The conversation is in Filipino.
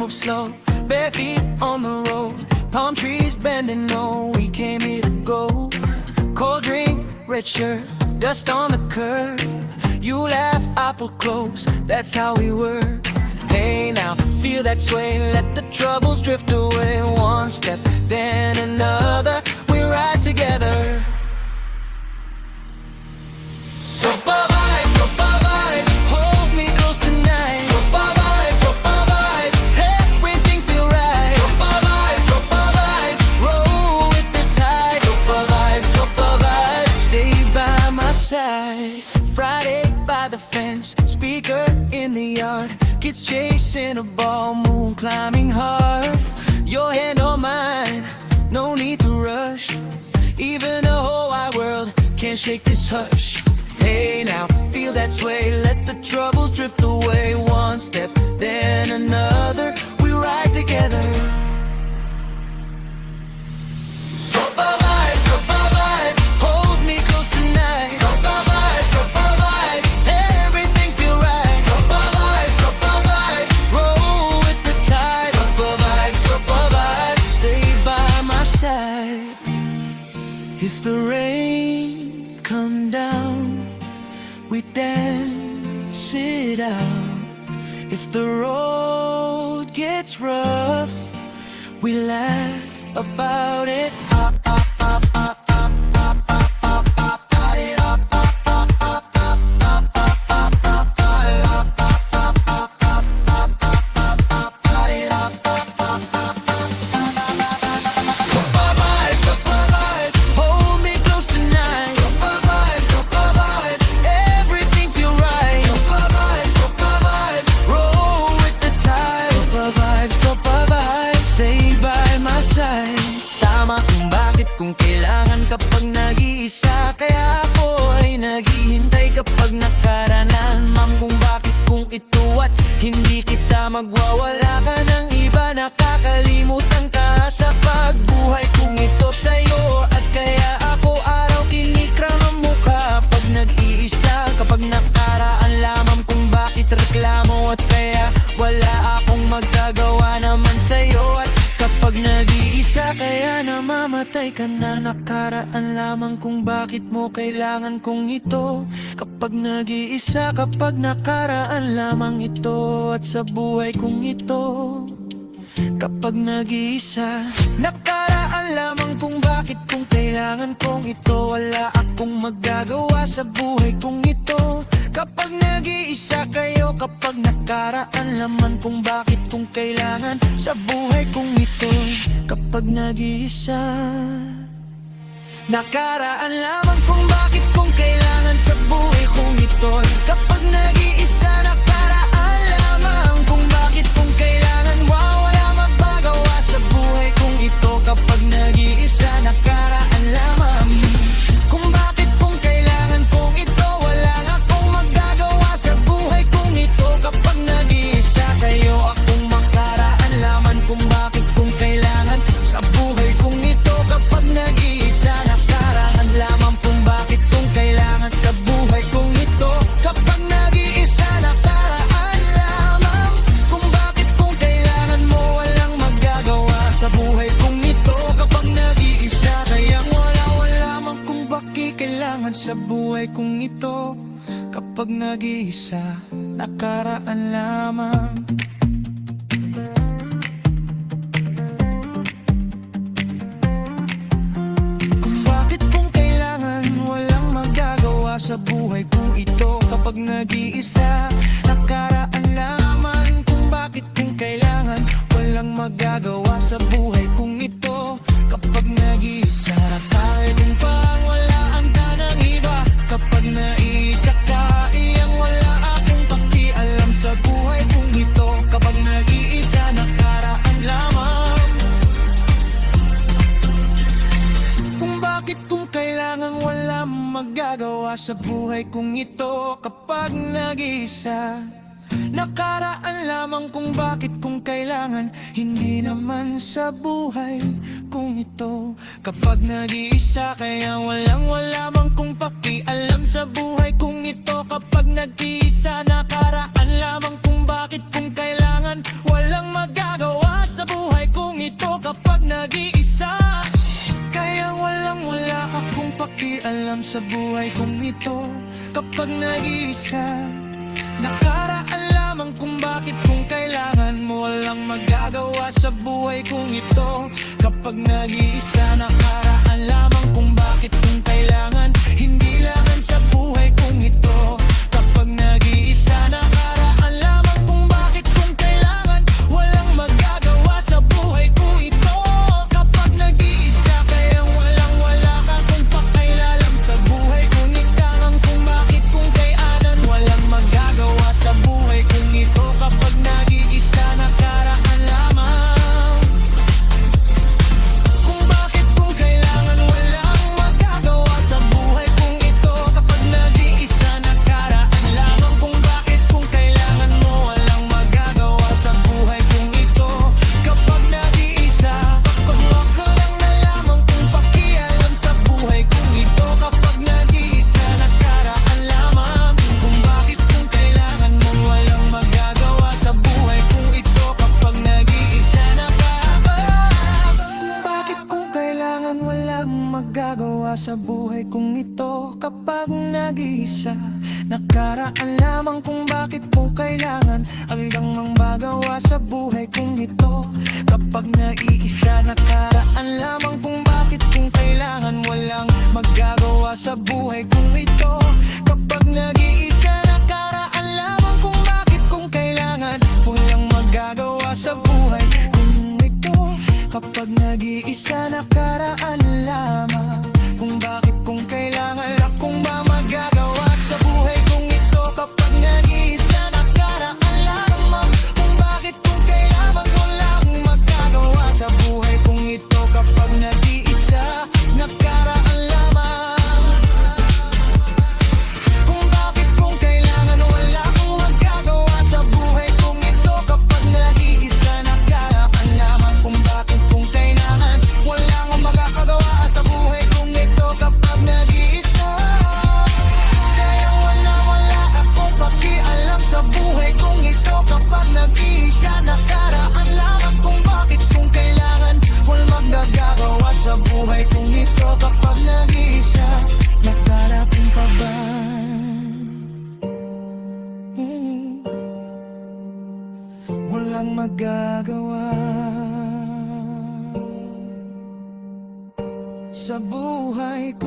drove slow, bare feet on the road, palm trees bending, no, we came here to go. Cold drink, red shirt, dust on the curb. You laugh, I pull close, that's how we were. Hey now, feel that sway, let the troubles drift away. One step, then another, we ride together. Ropa vibes, hold me close tonight. Ropa vibes, everything feel right. Ropa vibes, roll with the tide. Ropa vibes, stay by my side. Friday by the fence, speaker in the yard, kids chasing a ball, moon climbing hard. Your hand on mine, no need to rush. Even the whole wide world can't shake this hush. Hey now, feel that sway, let the troubles drift away. One step, then another, we ride together. Ropa vibes, hold me close tonight. Ropa vibes, everything feel right. Ropa vibes, roll with the tide. Ropa vibes, stay by my side. If the rain come down, we dance it out. If the road gets rough, we laugh about it. Hold me close tonight. Everything feel right. Roll with the tide. Ropa vibes, stay by my side. Tama kung bakit, kung kailangan kapag nag-iisa. Kaya ako ay naghihintay kapag nakaranan. Ma'am, kung bakit, kung ito at hindi kita magwawala ka ng iba. Nakakalimutan ka sa pagbuhay kung ito sa'yo. At kaya ako araw kinikram ang mukha pag nag-iisa. Kapag nakaraan lamang kung bakit reklamo. At kaya wala akong magagawa naman sa'yo. At kapag nag-iisa, kaya namamatay ka na. Nakaraan lamang kung bakit mo kailangan kong ito. Kapag nag-iisa, kapag nakaraan lamang ito. At sa buhay kong ito, kapag nag-iisa, nakaraan lamang kung bakit kung kailangan kong ito. Wala akong magagawa sa buhay kong ito. Kapag nag-iisa kayo, kapag nakaraan lamang kung bakit kung kailangan sa buhay kong ito. Kapag nag-iisa, nakaraan lamang kung bakit kung kailangan sa buhay kong ito. Kapag nag-iisa, nakaraan lamang kung bakit kung kailangan. Wala mapagawa sa buhay kong ito. Kapag nag-iisa, nakaraan lamang kung bakit kung kailangan kong ito. Wala akong magagawa sa buhay kong ito. Kapag nag-iisa kayo, akong makaraan lamang kung bakit kung kailangan sa buhay kong ito. Kapag nag-iisa, nakaraan lamang kung bakit kung kailangan sa buhay kong ito. Kapag nag-iisa, nakaraan lamang kung bakit kung kailangan mo. Walang magagawa sa buhay kong ito. Kapag nag-iisa, kaya wala man kung bakit kailangan sa buhay kong ito. Kapag nag-iisa, nakaraan lamang. Kung bakit kung kailangan, walang magagawa sa buhay kong ito. Kapag nag-iisa, nakaraan lamang kung bakit kung kailangan. Walang magagawa sa buhay kong ito. Kapag nag-iisa, kahit kung pang walaan ka ng iba. Kapag nag-iisa ka, iyang wala akong pakialam sa buhay kong ito. Kapag nag-iisa, nakaraan lamang kung bakit kung kailangan. Walang magagawa sa buhay kong ito. Kapag nag-iisa, nakaraan lamang kung bakit kung kailangan. Hindi naman sa buhay kong ito. Kapag nag-iisa, kaya wala man kung pakialam sa buhay kong ito. Kapag nag-iisa, nakaraan lamang kung bakit kung kailangan. Walang magagawa pakialam sa buhay kong ito. Kapag nag-iisa, nakaraan lamang kung bakit kung kailangan mo. Walang magagawa sa buhay kong ito. Kapag nag-iisa, nakaraan lamang kung bakit kung kailangan. Hindi laman sa buhay kong ito. Kapag nag-iisa, nakaraan lamang kung bakit kung kailangan. Walang magagawa sa buhay ko ito. Kapag nag-iisa, kaya walang-wala ka kung pakailalam sa buhay kong ikangang kung bakit kung kayanan. Walang magagawa sa buhay kong ito. Kapag nag-iisa, nakaraan lamang kung bakit kung kailangan. Walang magagawa sa buhay kong ito. Kapag nag-iisa, nakaraan lamang kung bakit kung kailangan mo. Walang magagawa sa buhay kong ito. Kapag nag-iisa, kapag waka lang na lamang kung pakialam sa buhay kong ito. Kapag nag-iisa, nakaraan lamang kung bakit kung kailangan mo. Walang magagawa sa buhay kong ito. Kapag nag-iisa, bakit kung kailangan. Walang magagawa sa buhay kong ito. Kapag nag-iisa, nakaraan lamang kung bakit kung kailangan. Hanggang mang magawa sa buhay kong ito. Kapag nag-iisa, nakaraan lamang kung bakit kung kailangan. Walang magagawa sa buhay kong ito. Kapag nag-iisa, nakaraan lamang kung bakit kung kailangan. Walang magagawa sa buhay kong ito. Kapag nag-iisa, nakaraan lamang.